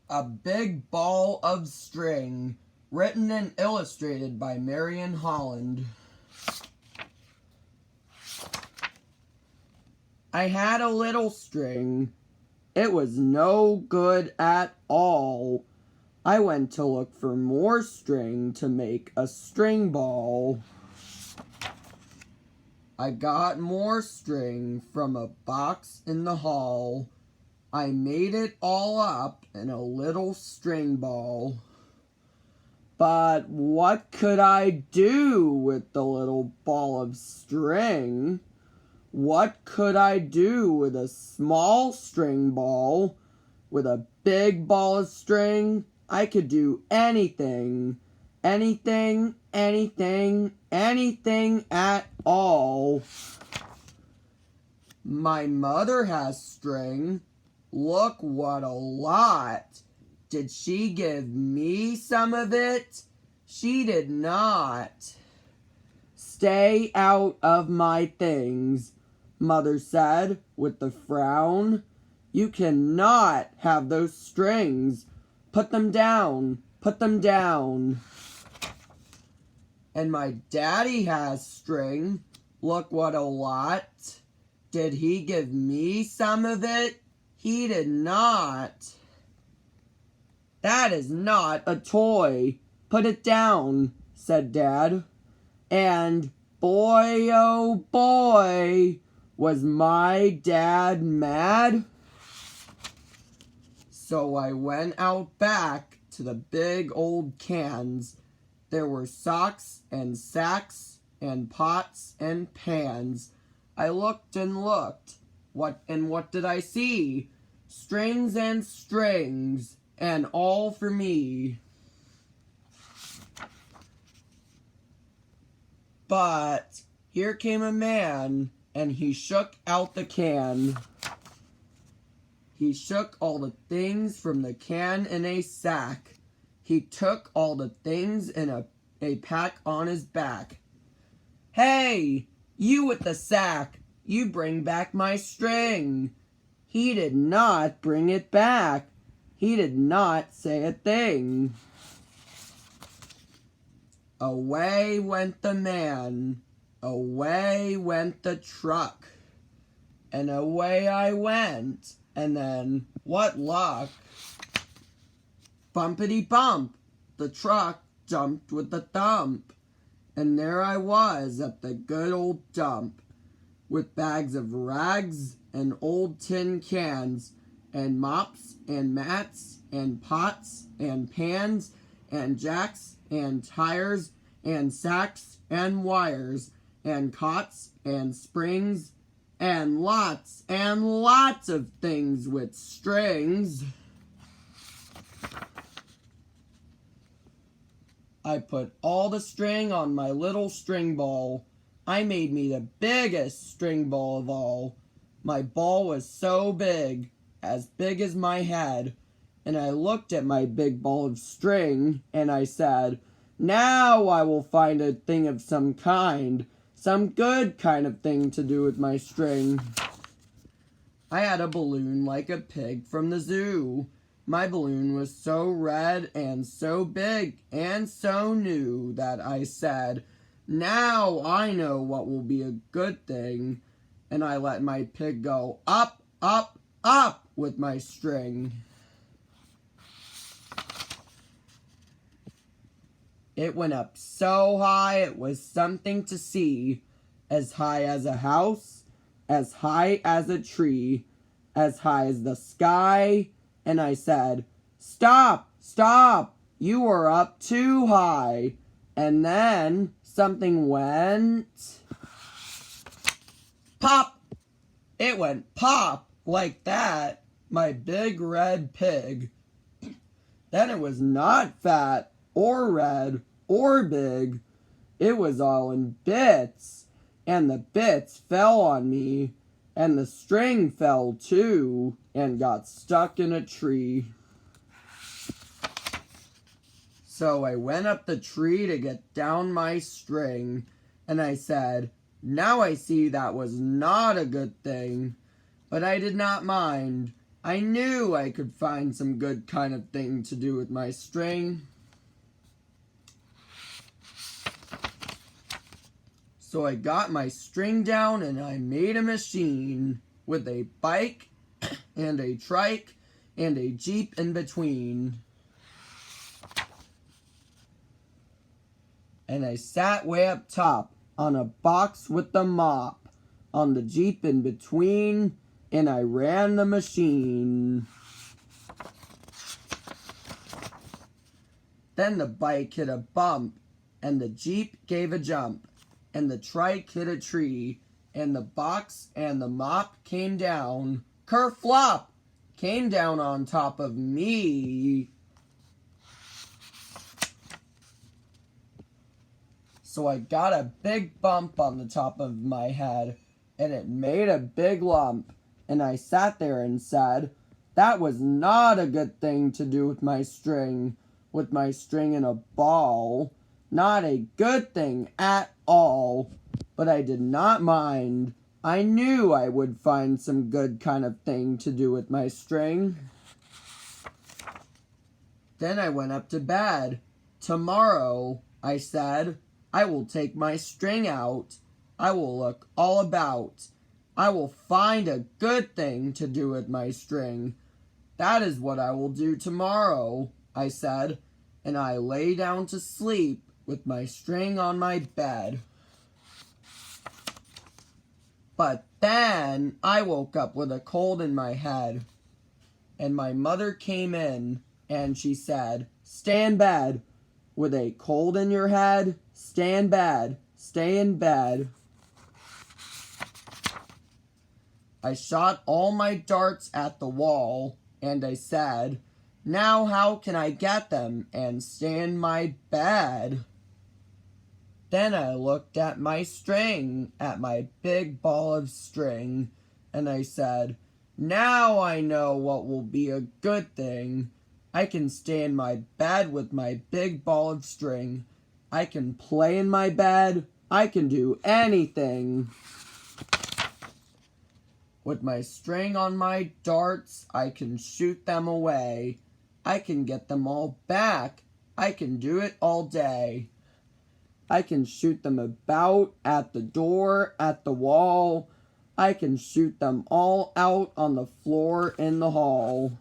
A Big Ball of String, written and illustrated by Marion Holland. I had a little string. It was no good at all. I went to look for more string to make a string ball. I got more string from a box in the hall. I made it all up in a little string ball. But what could I do with the little ball of string? What could I do with a small string ball? With a big ball of string, I could do anything. Anything, anything, anything at all. My mother has string. Look what a lot. Did she give me some of it? She did not. Stay out of my things, Mother said with a frown. You cannot have those strings. Put them down. Put them down. And my daddy has string. Look what a lot. Did he give me some of it? He did not. That is not a toy. Put it down, said Dad. And boy, oh boy, was my dad mad. So I went out back to the big old cans. There were socks and sacks and pots and pans. I looked and looked. What did I see? Strings and strings, and all for me. But here came a man, and he shook out the can. He shook all the things from the can in a sack. He took all the things in a pack on his back. Hey, you with the sack, you bring back my string. He did not bring it back. He did not say a thing. Away went the man. Away went the truck. And away I went. And then, what luck. Bumpity bump. The truck jumped with a thump. And there I was at the good old dump, with bags of rags and old tin cans, and mops and mats and pots and pans and jacks and tires and sacks and wires and cots and springs and lots of things with strings. I put all the string on my little string ball. I made me the biggest string ball of all. My ball was so big as my head. And I looked at my big ball of string, and I said, now I will find a thing of some kind, some good kind of thing to do with my string. I had a balloon like a pig from the zoo. My balloon was so red and so big and so new that I said, now I know what will be a good thing. And I let my pig go up, up, up with my string. It went up so high it was something to see, as high as a house, as high as a tree, as high as the sky. And I said, stop, stop, you are up too high. And then something went pop. It went pop like that, my big red pig. Then it was not fat or red or big. It was all in bits, and the bits fell on me, and the string fell too, and got stuck in a tree. So I went up the tree to get down my string, and I said, now I see that was not a good thing. But I did not mind. I knew I could find some good kind of thing to do with my string. So I got my string down and I made a machine with a bike and a trike and a Jeep in between. And I sat way up top on a box with the mop on the Jeep in between, and I ran the machine. Then the bike hit a bump, and the Jeep gave a jump, and the trike hit a tree, and the box and the mop came down, kerflop, came down on top of me. So I got a big bump on the top of my head, and it made a big lump, and I sat there and said, that was not a good thing to do with my string in a ball. Not a good thing at all. But I did not mind. I knew I would find some good kind of thing to do with my string. Then I went up to bed. Tomorrow, I said, I will take my string out. I will look all about. I will find a good thing to do with my string. That is what I will do tomorrow, I said, and I lay down to sleep with my string on my bed. But then I woke up with a cold in my head, and my mother came in, and she said, stay in bed. With a cold in your head, stay in bed. Stay in bed. I shot all my darts at the wall, and I said, now how can I get them and stay in my bed? Then I looked at my string, at my big ball of string, and I said, now I know what will be a good thing. I can stay in my bed with my big ball of string. I can play in my bed. I can do anything. With my string on my darts, I can shoot them away. I can get them all back. I can do it all day. I can shoot them about at the door, at the wall. I can shoot them all out on the floor in the hall.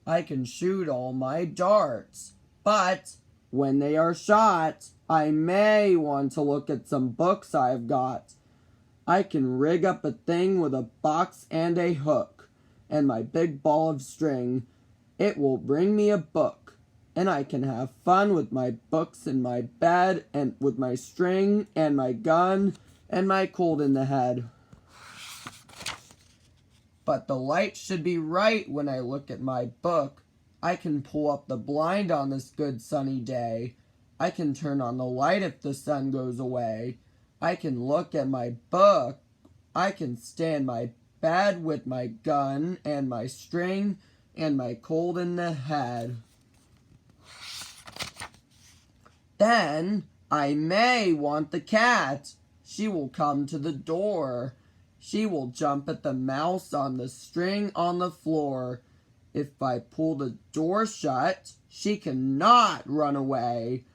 I can shoot all my darts, but when they are shot, I may want to look at some books I've got. I can rig up a thing with a box and a hook, and my big ball of string. It will bring me a book, and I can have fun with my books in my bed, and with my string, and my gun, and my cold in the head. But the light should be right when I look at my book. I can pull up the blind on this good sunny day. I can turn on the light if the sun goes away. I can look at my book. I can stay in my bed with my gun and my string and my cold in the head. Then I may want the cat. She will come to the door. She will jump at the mouse on the string on the floor. If I pull the door shut, she cannot run away.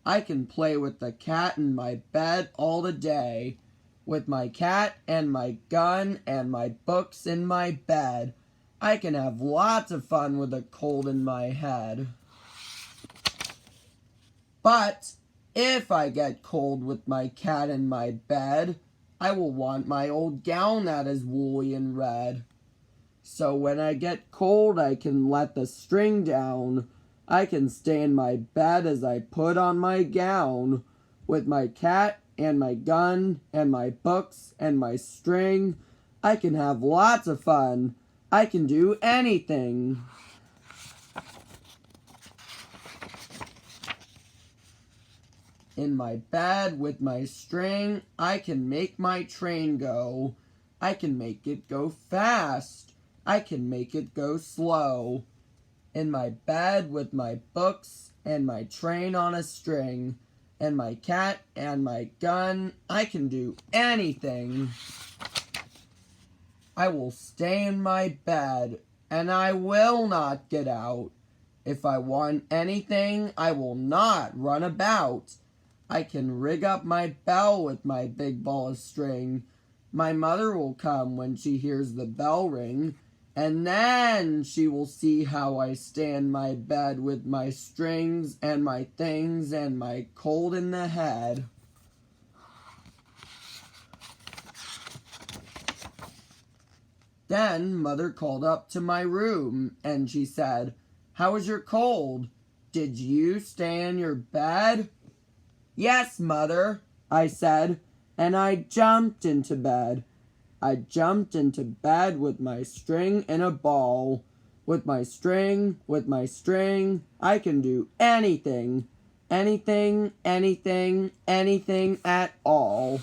I can play with the cat in my bed all the day. With my cat and my gun and my books in my bed. I can have lots of fun with a cold in my head. But if I get cold with my cat in my bed, I will want my old gown that is woolly and red. So when I get cold, I can let the string down. I can stay in my bed as I put on my gown. With my cat and my gun and my books and my string, I can have lots of fun. I can do anything. In my bed with my string, I can make my train go. I can make it go fast. I can make it go slow. In my bed with my books and my train on a string, and my cat and my gun. I can do anything. I will stay in my bed, and I will not get out. If I want anything, I will not run about. I can rig up my bell with my big ball of string. My mother will come when she hears the bell ring, and then she will see how I stay in my bed with my strings and my things and my cold in the head. Then Mother called up to my room, and she said, "How is your cold? Did you stay in your bed?" "Yes, Mother," I said, and I jumped into bed. I jumped into bed with my string in a ball. With my string, I can do anything. Anything, anything, anything at all.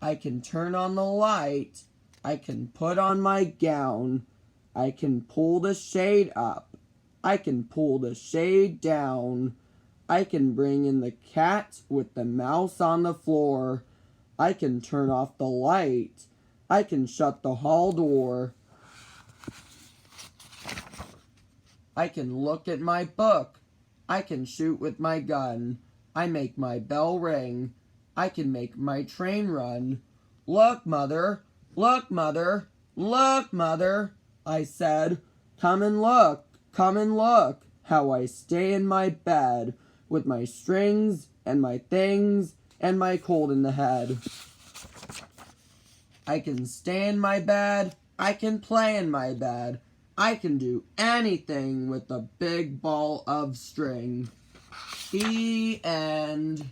I can turn on the light. I can put on my gown. I can pull the shade up. I can pull the shade down. I can bring in the cat with the mouse on the floor. I can turn off the light. I can shut the hall door. I can look at my book. I can shoot with my gun. I make my bell ring. I can make my train run. "Look, Mother! Look, Mother! Look, Mother!" I said. Come and look, how I stay in my bed with my strings and my things and my cold in the head. I can stay in my bed. I can play in my bed. I can do anything with a big ball of string. The end.